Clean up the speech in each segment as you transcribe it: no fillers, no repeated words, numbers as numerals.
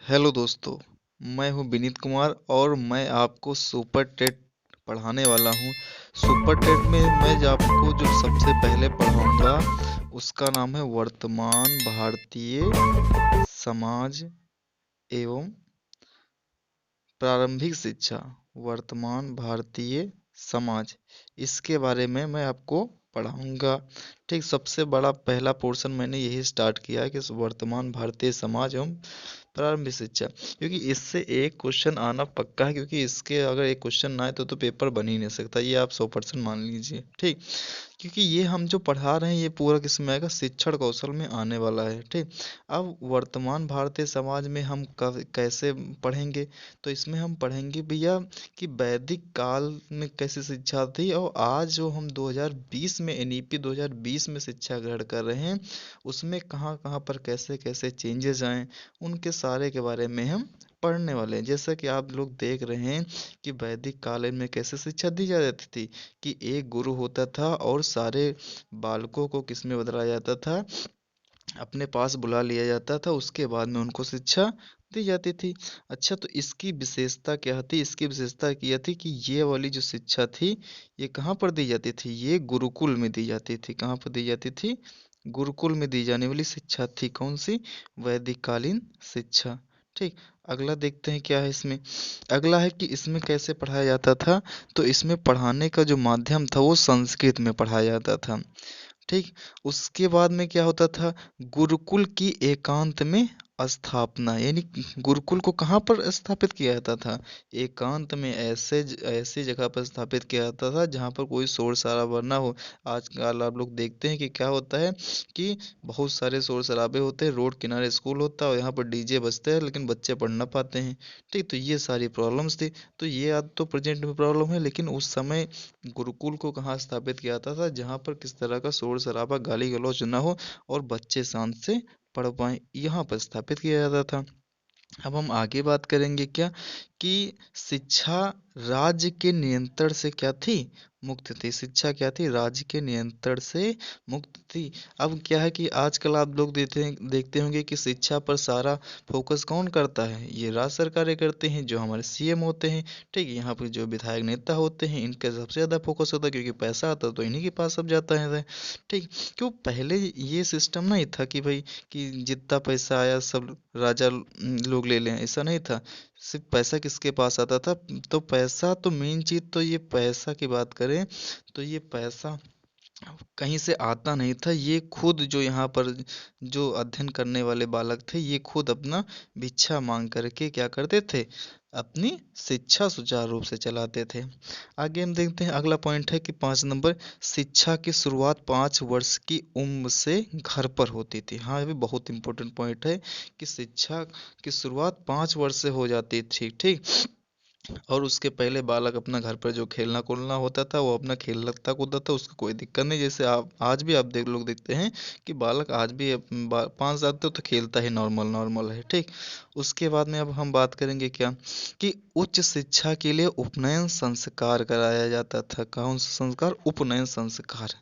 Hello दोस्तों। मैं हूं विनीत कुमार और मैं आपको सुपर टेट पढ़ाने वाला हूं। सुपर टेट में मैं जो आपको जो सबसे पहले पढ़ाऊंगा उसका नाम है वर्तमान भारतीय समाज एवं प्रारंभिक शिक्षा। वर्तमान भारतीय समाज, इसके बारे में मैं आपको पढ़ाऊंगा। ठीक, सबसे बड़ा पहला पोर्शन मैंने यही स्टार्ट किया है कि वर्तमान भारतीय समाज एवं प्रारंभिक शिक्षा, क्योंकि इससे एक क्वेश्चन आना पक्का है। क्योंकि इसके अगर एक क्वेश्चन ना आए तो पेपर बन ही नहीं सकता, ये आप 100% मान लीजिए। ठीक, क्योंकि ये हम जो पढ़ा रहे हैं ये पूरा किसमें आएगा, शिक्षण कौशल में आने वाला है। ठीक, अब वर्तमान भारतीय समाज में हम कैसे पढ़ेंगे, तो इसमें हम पढ़ेंगे भैया कि वैदिक काल में कैसी शिक्षा थी और आज जो हम 2020 में एनईपी 2020 में शिक्षा ग्रहण कर रहे हैं उसमें कहाँ कहाँ पर कैसे कैसे चेंजेस आए, उनके सारे के बारे में हम पढ़ने वाले हैं। जैसा कि आप लोग देख रहे हैं कि वैदिक काल में कैसे शिक्षा दी जाती थी कि एक गुरु होता था और सारे बालकों को किसमें बदला जाता था, अपने पास बुला लिया जाता था, उसके बाद में उनको शिक्षा दी जाती थी। अच्छा, तो इसकी विशेषता क्या थी, इसकी विशेषता यह थी कि ये वाली जो शिक्षा थी ये कहाँ पर दी जाती थी, ये गुरुकुल में दी जाती थी। कहाँ पर दी जाती थी, गुरुकुल में दी जाने वाली शिक्षा थी। कौन सी, वैदिक कालीन शिक्षा। ठीक, अगला देखते हैं क्या है इसमें। अगला है कि इसमें कैसे पढ़ाया जाता था, तो इसमें पढ़ाने का जो माध्यम था वो संस्कृत में पढ़ाया जाता था। ठीक, उसके बाद में क्या होता था, गुरुकुल की एकांत में स्थापना, यानी गुरुकुल को कहाँ पर स्थापित किया जाता था, एकांत में, ऐसी जगह पर स्थापित किया जाता था जहाँ पर कोई शोर शराबा ना हो। आजकल आप लोग देखते हैं कि क्या होता है कि बहुत सारे शोर शराबे होते हैं, रोड किनारे स्कूल होता है और यहाँ पर डीजे बजते हैं लेकिन बच्चे पढ़ ना पाते हैं। ठीक, तो ये सारी प्रॉब्लम्स थी। तो ये आज तो प्रेजेंट में प्रॉब्लम है, लेकिन उस समय गुरुकुल को कहाँ स्थापित किया जाता था, जहाँ पर किस तरह का शोर शराबा गाली गलौज ना हो और बच्चे शांत से पढ़ पाएं, यहाँ पर स्थापित किया जाता था। अब हम आगे बात करेंगे क्या कि शिक्षा राज्य के नियंत्रण से क्या थी, मुक्त थी। शिक्षा क्या थी, राज्य के नियंत्रण से मुक्त थी। अब क्या है कि आजकल आप लोग देखते होंगे कि शिक्षा पर सारा फोकस कौन करता है, ये राज्य सरकारें करते हैं, जो हमारे सीएम होते हैं। ठीक है, यहाँ पर जो विधायक नेता होते हैं इनका सबसे ज़्यादा फोकस होता है, क्योंकि पैसा आता है तो इन्हीं के पास सब जाता है। ठीक, क्यों पहले ये सिस्टम नहीं था कि भाई कि जितना पैसा आया सब राजा लोग ले लें, ऐसा नहीं था। सिर्फ पैसा किसके पास आता था, तो पैसा तो मेन चीज, तो ये पैसा की बात करें तो ये पैसा कहीं से आता नहीं था। ये खुद जो यहाँ पर जो अध्ययन करने वाले बालक थे ये खुद अपना भिक्षा मांग करके क्या करते थे, अपनी शिक्षा सुचारू रूप से चलाते थे। आगे हम देखते हैं, अगला पॉइंट है कि 5 नंबर, शिक्षा की शुरुआत 5 वर्ष की उम्र से घर पर होती थी। हाँ, ये भी बहुत इंपॉर्टेंट पॉइंट है कि शिक्षा की शुरुआत 5 वर्ष से हो जाती थी। ठीक, और उसके पहले बालक अपना घर पर जो खेलना कूदना होता था वो अपना खेलता कूदता था, उसको कोई दिक्कत नहीं। जैसे आप आज भी आप लोग देखते हैं कि बालक आज भी 5 साल तक तो खेलता है, नॉर्मल नॉर्मल है। ठीक, उसके बाद में अब हम बात करेंगे क्या कि उच्च शिक्षा के लिए उपनयन संस्कार कराया जाता था। कौन सा संस्कार, उपनयन संस्कार।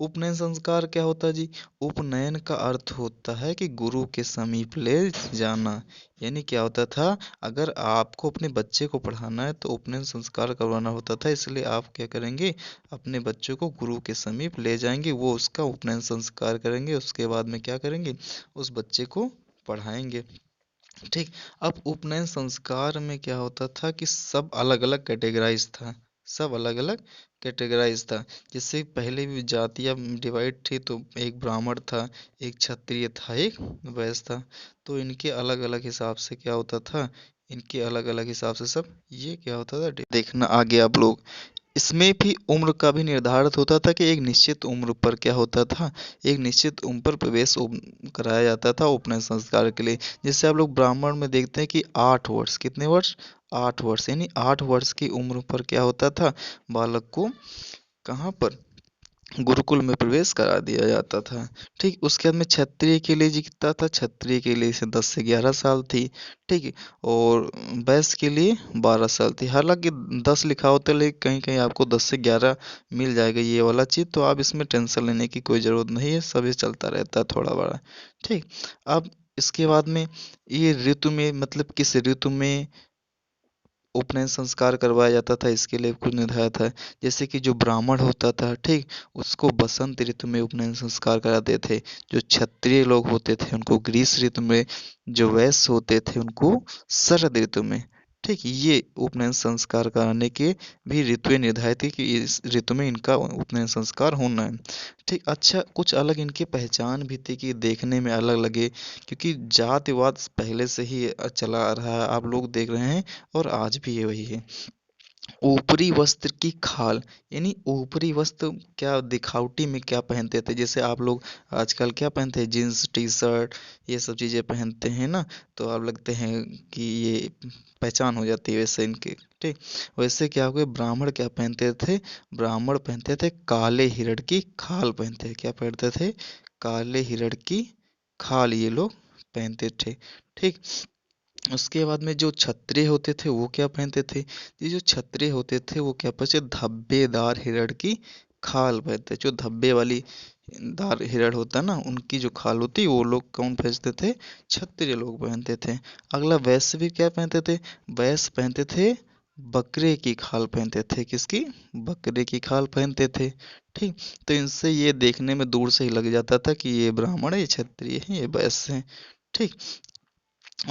उपनयन संस्कार क्या होता है जी, उपनयन का अर्थ होता है कि गुरु के समीप ले जाना। यानी क्या होता था, अगर आपको अपने बच्चे को पढ़ाना है तो उपनयन संस्कार करवाना होता था, इसलिए आप क्या करेंगे, अपने बच्चे को गुरु के समीप ले जाएंगे, वो उसका उपनयन संस्कार करेंगे, उसके बाद में क्या करेंगे, उस बच्चे को पढ़ाएंगे। ठीक, अब उपनयन संस्कार में क्या होता था कि सब अलग अलग कैटेगराइज था, सब अलग अलग कैटेगराइज था। जैसे पहले भी जातियाँ डिवाइड थी, तो एक ब्राह्मण था, एक क्षत्रिय था, एक वैश्य था। तो इनके अलग अलग हिसाब से क्या होता था, इनके अलग अलग हिसाब से सब ये क्या होता था, देखना आगे आप लोग। इसमें भी उम्र का भी निर्धारित होता था कि एक निश्चित उम्र पर क्या होता था, एक निश्चित उम्र पर प्रवेश कराया जाता था उपनयन संस्कार के लिए। जैसे आप लोग ब्राह्मण में देखते हैं कि 8 वर्ष, कितने वर्ष, 8 वर्ष, यानी 8 वर्ष की उम्र पर क्या होता था, बालक को कहाँ पर, गुरुकुल में प्रवेश करा दिया जाता था। ठीक, उसके बाद में क्षत्रिय के लिए जी कितना था, क्षत्रिय के लिए से 10 से 11 साल थी। ठीक है, और वैश्य के लिए 12 साल थी। हालांकि 10 लिखा होता है, लेकिन कहीं कहीं आपको 10 से 11 मिल जाएगा ये वाला चीज़, तो आप इसमें टेंशन लेने की कोई ज़रूरत नहीं है, सब ये चलता रहता है थोड़ा बड़ा। ठीक, अब इसके बाद में ये ऋतु में मतलब किस ऋतु में उपनयन संस्कार करवाया जाता था, इसके लिए कुछ निर्धारित है। जैसे कि जो ब्राह्मण होता था, ठीक, उसको बसंत ऋतु में उपनयन संस्कार कराते थे। जो क्षत्रिय लोग होते थे उनको ग्रीष्म ऋतु में, जो वैश्य होते थे उनको शरद ऋतु में। ठीक, ये उपनयन संस्कार कराने के भी ऋतुएं निर्धारित थी कि इस ऋतु में इनका उपनयन संस्कार होना है। ठीक, अच्छा, कुछ अलग इनकी पहचान भी थी कि देखने में अलग लगे, क्योंकि जातिवाद पहले से ही चला आ रहा है, आप लोग देख रहे हैं, और आज भी ये वही है। ऊपरी वस्त्र की खाल, यानी ऊपरी वस्त्र क्या दिखावटी में क्या पहनते थे, जैसे आप लोग आजकल क्या पहनते हैं, जीन्स टी शर्ट ये सब चीज़ें पहनते हैं ना, तो आप लगते हैं कि ये पहचान हो जाती है वैसे इनके। ठीक, वैसे क्या हुए, ब्राह्मण क्या पहनते थे, ब्राह्मण पहनते थे काले हिरण की खाल पहनते थे। क्या पहनते थे, काले हिरण की खाल ये लोग पहनते थे। ठीक, उसके बाद में जो क्षत्रिय होते थे वो क्या पहनते थे, ये जो क्षत्रिय होते थे वो क्या पहनते, धब्बेदार हिरण की खाल पहनते। जो धब्बे वाली दार हिरण होता है ना, उनकी जो खाल होती वो लोग कौन पहनते थे, क्षत्रिय लोग पहनते थे। अगला वैश्य भी क्या पहनते थे, वैश्य पहनते थे बकरे की खाल पहनते थे। किसकी, बकरे की खाल पहनते थे। ठीक, तो इनसे ये देखने में दूर से ही लग जाता था कि ये ब्राह्मण है, ये क्षत्रिय है, ये वैश्य है। ठीक,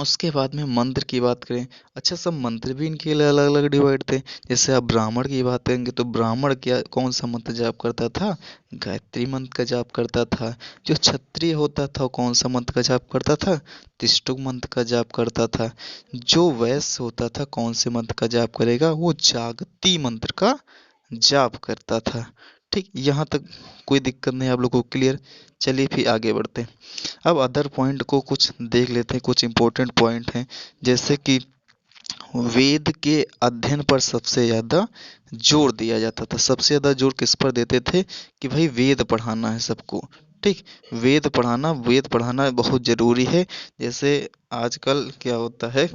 उसके बाद में मंत्र की बात करें, अच्छा, सब मंत्र भी इनके लिए अलग अलग डिवाइड थे। जैसे आप ब्राह्मण की बात करेंगे तो ब्राह्मण क्या कौन सा मंत्र जाप करता था, गायत्री मंत्र का जाप करता था। जो क्षत्रिय होता था वो कौन सा मंत्र का जाप करता था, त्रिष्टुप मंत्र का जाप करता था। जो वैश्य होता था कौन से मंत्र का जाप करेगा, वो जागती मंत्र का जाप करता था। ठीक, यहाँ तक कोई दिक्कत नहीं, आप लोगों को क्लियर। चलिए फिर आगे बढ़ते हैं। अब अदर पॉइंट को कुछ देख लेते हैं, कुछ इंपॉर्टेंट पॉइंट हैं। जैसे कि वेद के अध्ययन पर सबसे ज़्यादा जोर दिया जाता था। सबसे ज़्यादा जोर किस पर देते थे, कि भाई वेद पढ़ाना है सबको। ठीक, वेद पढ़ाना बहुत ज़रूरी है। जैसे आजकल क्या होता है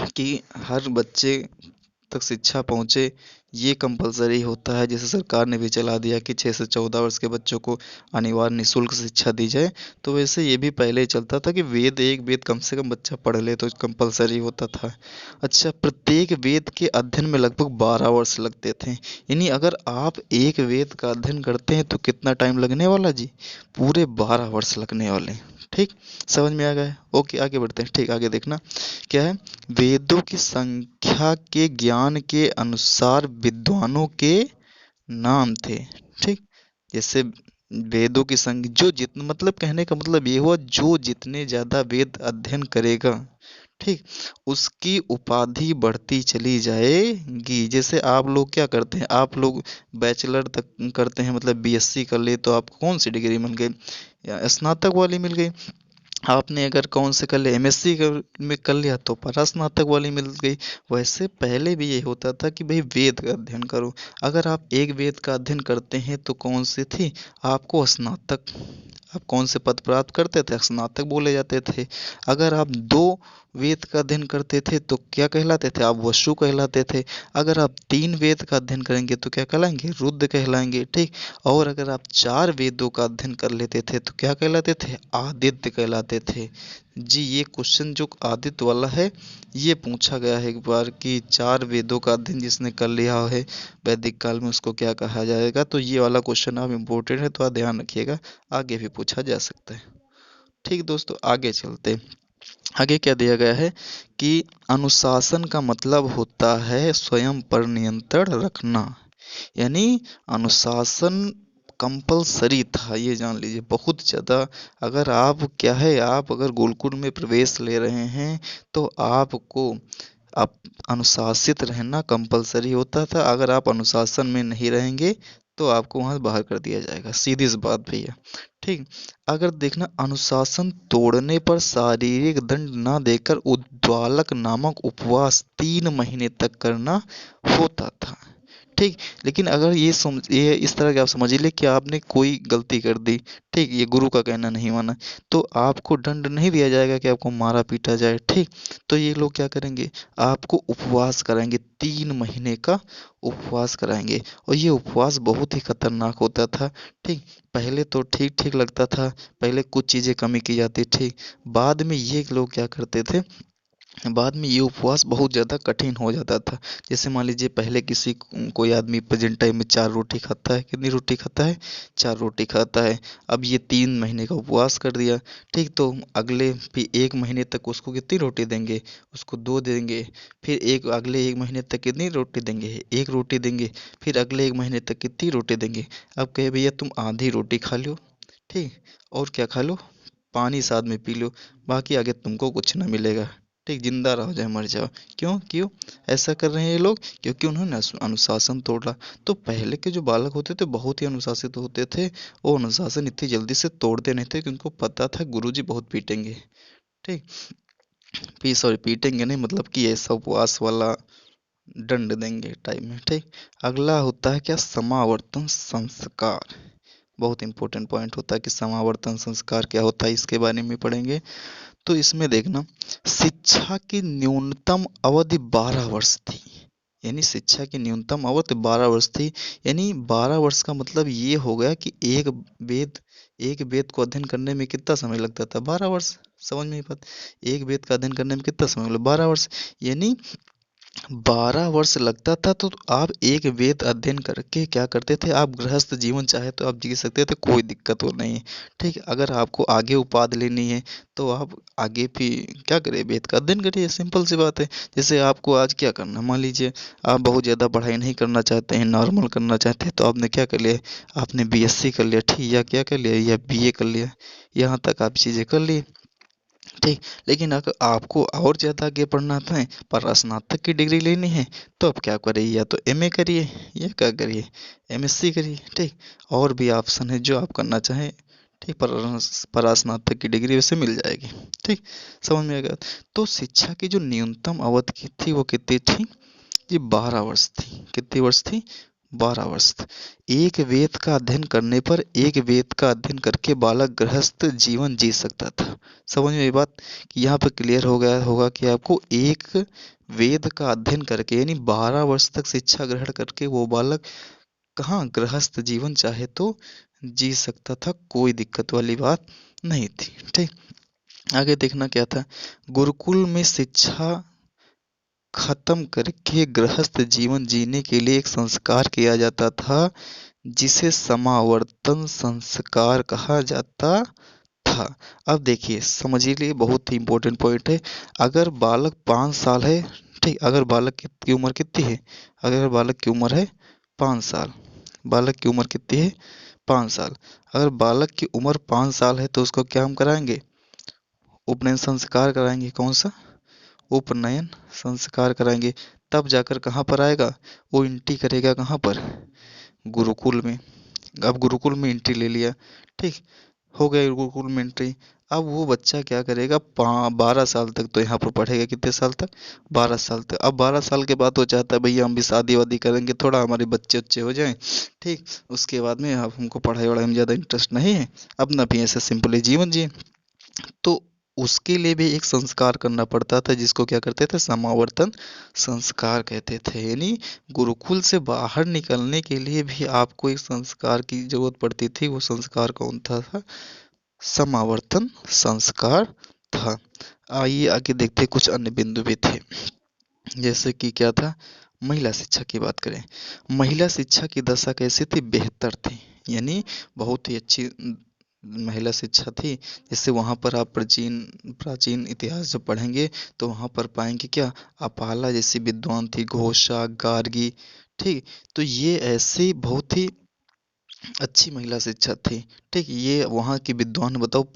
कि हर बच्चे तक शिक्षा पहुँचे, ये कंपलसरी होता है। जैसे सरकार ने भी चला दिया कि 6 से 14 वर्ष के बच्चों को अनिवार्य निःशुल्क शिक्षा दी जाए। तो वैसे ये भी पहले ही चलता था कि वेद, एक वेद कम से कम बच्चा पढ़ ले तो कंपलसरी होता था। अच्छा, प्रत्येक वेद के अध्ययन में लगभग 12 वर्ष लगते थे। यानी अगर आप एक वेद का अध्ययन करते हैं तो कितना टाइम लगने वाला जी, पूरे 12 वर्ष लगने वाले हैं। ठीक, समझ में आ गया है? ओके, आगे बढ़ते हैं। ठीक, आगे देखना क्या है, वेदों की संख्या के ज्ञान के अनुसार विद्वानों के नाम थे। ठीक, जैसे वेदों की संख्या, जो जितने, मतलब कहने का मतलब ये हुआ, जो जितने ज्यादा वेद अध्ययन करेगा, ठीक, उसकी उपाधि बढ़ती चली जाएगी। जैसे आप लोग क्या करते हैं, आप लोग बैचलर तक करते हैं, मतलब बीएससी कर ले तो आपको कौन सी डिग्री मिल गई, या स्नातक वाली मिल गई। आपने अगर कौन से कर लिया, एमएससी में कर लिया तो परास्नातक वाली मिल गई। वैसे पहले भी ये होता था कि भाई वेद का अध्ययन करो। अगर आप एक वेद का अध्ययन करते हैं तो कौन सी थी, आपको स्नातक, आप कौन से पद प्राप्त करते थे, स्नातक बोले जाते थे। अगर आप दो वेद का अध्ययन करते थे तो क्या कहलाते थे, आप वसु कहलाते थे। अगर आप तीन वेद का अध्ययन करेंगे तो क्या कहलाएंगे, रुद्र कहलाएंगे। ठीक, और अगर आप चार वेदों का अध्ययन कर लेते थे तो क्या कहलाते थे, आदित्य कहलाते थे। जी, ये क्वेश्चन जो आदित्य वाला है, ये पूछा गया है एक बार कि चार वेदों का अध्ययन जिसने कर लिया है वैदिक काल में उसको क्या कहा जाएगा। तो ये वाला क्वेश्चन आप इम्पोर्टेंट है, तो आप ध्यान रखिएगा, आगे भी पूछा जा सकता है। ठीक दोस्तों, आगे चलते हैं। आगे क्या दिया गया है कि अनुशासन का मतलब होता है स्वयं पर नियंत्रण रखना। यानी अनुशासन कंपलसरी था, ये जान लीजिए, बहुत ज़्यादा। अगर आप क्या है, आप अगर गुरुकुल में प्रवेश ले रहे हैं तो आपको आप अनुशासित रहना कंपलसरी होता था। अगर आप अनुशासन में नहीं रहेंगे तो आपको वहाँ बाहर कर दिया जाएगा, सीधी सी बात भैया। ठीक, अगर देखना, अनुशासन तोड़ने पर शारीरिक दंड ना देकर उद्वालक नामक उपवास 3 महीने तक करना होता था। ठीक। लेकिन अगर ये इस तरह के आप समझिए कि आपने कोई गलती कर दी, ठीक, ये गुरु का कहना नहीं माना, तो आपको दंड नहीं दिया जाएगा कि आपको मारा पीटा जाए, ठीक। तो ये लोग क्या करेंगे, आपको उपवास कराएंगे, 3 महीने का उपवास कराएंगे। और ये उपवास बहुत ही खतरनाक होता था, ठीक। पहले तो ठीक ठीक लगता था, पहले कुछ चीज़ें कमी की जाती, ठीक। बाद में ये लोग क्या करते थे, बाद में ये उपवास बहुत ज़्यादा कठिन हो जाता था। जैसे मान लीजिए पहले कोई आदमी प्रेजेंट टाइम में 4 रोटी खाता है, कितनी रोटी खाता है, 4 रोटी खाता है। अब ये 3 महीने का उपवास कर दिया, ठीक। तो अगले फिर 1 महीने तक उसको कितनी रोटी देंगे, उसको 2 देंगे। फिर अगले 1 महीने तक कितनी रोटी देंगे, 1 रोटी देंगे। फिर अगले 1 महीने तक कितनी रोटी देंगे। अब कहे भैया तुम आधी रोटी खा लो, ठीक, और क्या खा लो, पानी साथ में पी लो, बाकी आगे तुमको कुछ ना मिलेगा, ठीक, जिंदा रहो चाहे मर जाओ। क्यों क्यों ऐसा कर रहे हैं ये लोग, क्योंकि उन्होंने अनुशासन तोड़ा। तो पहले के जो बालक होते थे बहुत ही अनुशासित होते थे, वो अनुशासन इतनी जल्दी से तोड़ते नहीं थे, क्योंकि उनको पता था गुरुजी बहुत पीटेंगे, ठीक। सॉरी, पीटेंगे नहीं, मतलब कि ऐसा उपवास वाला दंड देंगे टाइम में, ठीक। अगला होता है क्या, समावर्तन संस्कार। बहुत इंपॉर्टेंट पॉइंट होता है कि समावर्तन संस्कार क्या होता है, इसके बारे में पढ़ेंगे। तो इसमें देखना, शिक्षा की न्यूनतम अवधि 12 वर्ष थी। यानी शिक्षा की न्यूनतम अवधि 12 वर्ष थी। यानी 12 वर्ष का मतलब ये हो गया कि वेद एक वेद को अध्ययन करने में कितना समय लगता था, 12 वर्ष। समझ में बात, एक वेद का अध्ययन करने में कितना समय लगता, 12 वर्ष। यानी 12 वर्ष लगता था। तो आप एक वेद अध्ययन करके क्या करते थे, आप गृहस्थ जीवन चाहे तो आप जी सकते थे, कोई दिक्कत हो नहीं, ठीक। अगर आपको आगे उपाधि लेनी है तो आप आगे भी क्या करें, वेद का अध्ययन करिए, सिंपल सी बात है। जैसे आपको आज क्या करना, मान लीजिए आप बहुत ज़्यादा पढ़ाई नहीं करना चाहते हैं, नॉर्मल करना चाहते हैं, तो आपने क्या कर लिया, आपने बीएससी कर लिया, ठीक, या क्या कर लिया, या बीए कर लिया, यहाँ तक आप चीज़ें कर ली, ठीक। लेकिन अगर आपको और ज़्यादा आगे पढ़ना है, पर स्नातक की डिग्री लेनी है, तो आप क्या करिए, या तो एमए करिए, या क्या करिए, एमएससी करिए, ठीक। और भी ऑप्शन है जो आप करना चाहें, ठीक। पर स्नातक की डिग्री वैसे मिल जाएगी, ठीक। समझ में आ गया। तो शिक्षा की जो न्यूनतम अवधि की थी वो कितनी थी, ये 12 वर्ष थी। कितनी वर्ष थी, 12 वर्ष। एक वेद का अध्ययन करने पर, एक वेद का अध्ययन करके बालक गृहस्थ जीवन जी सकता था। समझ में ये बात, कि यहाँ पर क्लियर हो गया होगा कि आपको एक वेद का अध्ययन करके, यानी 12 वर्ष तक शिक्षा ग्रहण करके वो बालक कहाँ गृहस्थ जीवन चाहे तो जी सकता था, कोई दिक्कत वाली बात नहीं थी, ठीक। आगे देखना क्या था, गुरुकुल में शिक्षा खत्म करके गृहस्थ जीवन जीने के लिए एक संस्कार किया जाता था, जिसे समावर्तन संस्कार कहा जाता था। अब देखिए समझिए, बहुत ही इंपॉर्टेंट पॉइंट है। अगर बालक 5 साल है, ठीक, अगर बालक की उम्र कितनी है, अगर बालक की उम्र है 5 साल, बालक की उम्र कितनी है, 5 साल। अगर बालक की उम्र 5 साल है तो उसको क्या हम कराएंगे, उपनयन संस्कार कराएंगे। कौन सा, उपनयन संस्कार कराएंगे। तब जाकर कहाँ पर आएगा, वो एंट्री करेगा कहाँ पर, गुरुकुल में। अब गुरुकुल में एंट्री ले लिया, ठीक, हो गया गुरुकुल में एंट्री। अब वो बच्चा क्या करेगा, 12 साल तक तो यहाँ पर पढ़ेगा, कितने साल तक, 12 साल तक। अब 12 साल के बाद वो चाहता है भैया हम भी शादी वादी करेंगे, थोड़ा हमारे बच्चे अच्छे हो जाएं, ठीक। उसके बाद में अब हमको पढ़ाई वढ़ाई में ज़्यादा इंटरेस्ट नहीं है, अपना भी ऐसे सिंपली जीवन जिए। तो उसके लिए भी एक संस्कार करना पड़ता था, जिसको क्या करते थे, समावर्तन संस्कार कहते थे। यानी गुरुकुल से बाहर निकलने के लिए भी आपको एक संस्कार की जरूरत पड़ती थी, वो संस्कार कौन था, समावर्तन संस्कार था। आइए आगे देखते हैं, कुछ अन्य बिंदु भी थे, जैसे कि क्या था, महिला शिक्षा की बात करें। महिला शिक्षा की दशा कैसी थी, बेहतर थी। यानी बहुत ही अच्छी महिला शिक्षा थी। जैसे वहाँ पर आप प्राचीन प्राचीन इतिहास जब पढ़ेंगे तो वहाँ पर पाएंगे क्या, अपाला जैसी विद्वान थी, घोषा, गार्गी, ठीक। तो ये ऐसी बहुत ही अच्छी महिला शिक्षा थी, ठीक। ये वहाँ की विद्वान, बताओ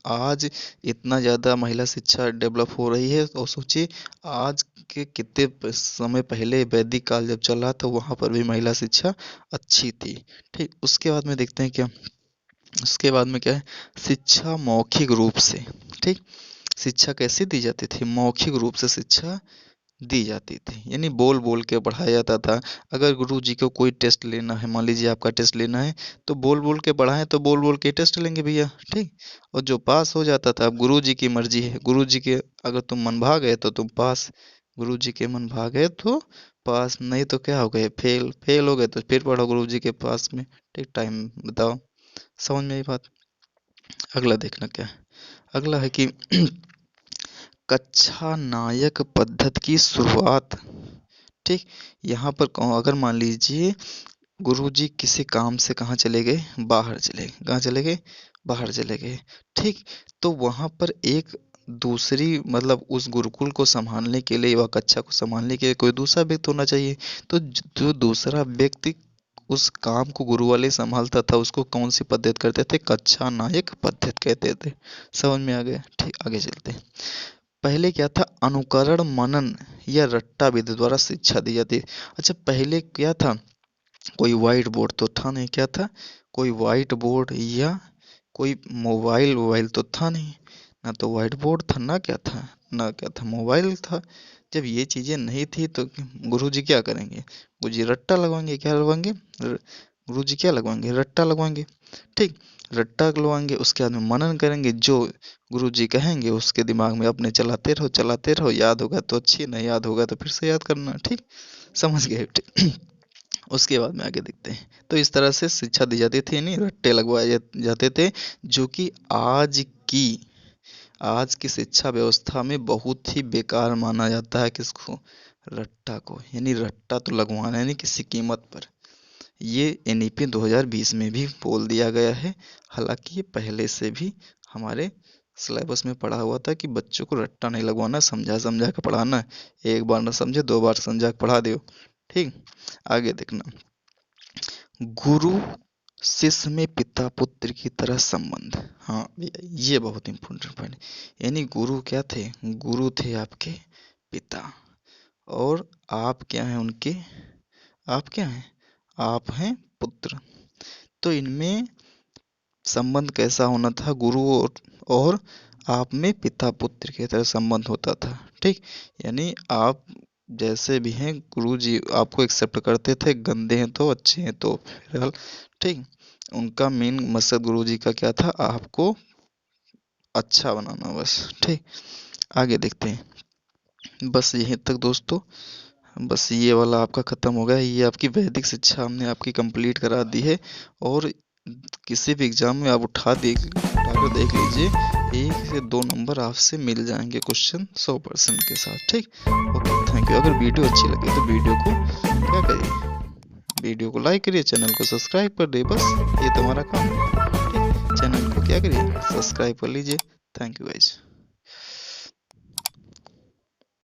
आज इतना ज़्यादा महिला शिक्षा डेवलप हो रही है, तो सोचिए आज के कितने समय पहले वैदिक काल जब चला तो वहाँ पर भी महिला शिक्षा अच्छी थी, ठीक। उसके बाद में देखते हैं क्या, उसके बाद में क्या है, शिक्षा मौखिक रूप से, ठीक। शिक्षा कैसे दी जाती थी, मौखिक रूप से शिक्षा दी जाती थी, यानी बोल बोल के पढ़ाया जाता था। अगर गुरुजी को कोई टेस्ट लेना है, मान लीजिए आपका टेस्ट लेना है, तो बोल बोल के पढ़ाएं तो बोल बोल के टेस्ट लेंगे भैया, ठीक। और जो पास हो जाता था, अब गुरुजी की मर्जी है, गुरुजी के अगर तुम मन भाग गए तो तुम पास, गुरुजी के मन भाग गए तो पास, नहीं तो क्या हो गए, फेल, फेल हो गए तो फिर पढ़ो गुरुजी के पास में, ठीक। टाइम बताओ, समझ में आई बात। अगला देखना क्या है। अगला है कि कक्षा नायक पद्धति की शुरुआत, ठीक। यहाँ पर अगर मान लीजिए गुरुजी किसी काम से कहाँ चले गए, बाहर चले गए, कहाँ चले गए, बाहर चले गए, ठीक। तो वहाँ पर एक दूसरी, मतलब उस गुरुकुल को संभालने के लिए, वह कक्षा को संभालने के लिए कोई दूसरा व्यक्ति होना चाहिए। तो जो दूसरा व्यक्ति उस काम को गुरु वाले संभालता था, उसको कौन सी पद्धति कहते थे, कक्षा नायक पद्धति कहते थे। समझ में आ गया, ठीक। आगे चलते हैं। पहले क्या था, अनुकरण मनन या रट्टा विधि द्वारा शिक्षा दी जाती। अच्छा, पहले क्या था, कोई व्हाइट बोर्ड तो था नहीं, क्या था, कोई व्हाइट बोर्ड या कोई मोबाइल, मोबाइल तो था नहीं, ना तो व्हाइट बोर्ड था, ना क्या था, ना क्या था, मोबाइल था। जब ये चीजें नहीं थी तो गुरुजी क्या करेंगे, गुरुजी रट्टा लगवाएंगे, क्या लगवाएंगे, गुरुजी क्या लगवाएंगे, रट्टा लगवाएंगे, ठीक। रट्टा लगवाएंगे, उसके बाद में मनन करेंगे, जो गुरुजी कहेंगे उसके दिमाग में अपने चलाते रहो, चलाते रहो, याद होगा तो अच्छी, नहीं याद होगा तो फिर से याद करना, ठीक। समझ गए, ठीक। उसके बाद में आगे देखते हैं। तो इस तरह से शिक्षा दी जाती थी, यानी रट्टे लगवाए जाते थे, जो कि आज की शिक्षा व्यवस्था में बहुत ही बेकार माना जाता है। किसको, रट्टा को, यानी रट्टा तो लगवाना है नहीं किसी कीमत पर। ये एनईपी 2020 में भी बोल दिया गया है। हालांकि ये पहले से भी हमारे सिलेबस में पढ़ा हुआ था कि बच्चों को रट्टा नहीं लगवाना, समझा समझा के पढ़ाना है। एक बार ना समझे, दो बार समझा के पढ़ा दो, ठीक। आगे देखना, गुरु शिष्य में पिता पुत्र की तरह संबंध। हाँ भैया, ये बहुत इंपॉर्टेंट पॉइंट। यानी गुरु क्या थे, गुरु थे आपके पिता, और आप क्या हैं उनके, आप क्या हैं, आप हैं पुत्र। तो इनमें संबंध कैसा होना था, गुरु और आप में पिता पुत्र की तरह संबंध होता था, ठीक। यानी आप जैसे भी हैं, गुरु जी आपको एक्सेप्ट करते थे, गंदे हैं तो अच्छे हैं तो फिलहाल, ठीक। उनका मेन मकसद गुरु जी का क्या था, आपको अच्छा बनाना, बस, ठीक। आगे देखते हैं। बस यहीं तक दोस्तों, बस ये वाला आपका खत्म हो गया। ये आपकी वैदिक शिक्षा हमने आपकी कंप्लीट करा दी है। और किसी भी एग्जाम में आप उठाकर देख लीजिए, 1 से 2 नंबर आपसे मिल जाएंगे क्वेश्चन 100% के साथ, ठीक। Okay, thank you. अगर वीडियो अच्छी लगे तो वीडियो को क्या करिए, वीडियो को लाइक करिए, चैनल को सब्सक्राइब कर दे, बस ये तुम्हारा काम है, ठीक। चैनल को क्या करिए, सब्सक्राइब कर लीजिए। Thank you guys.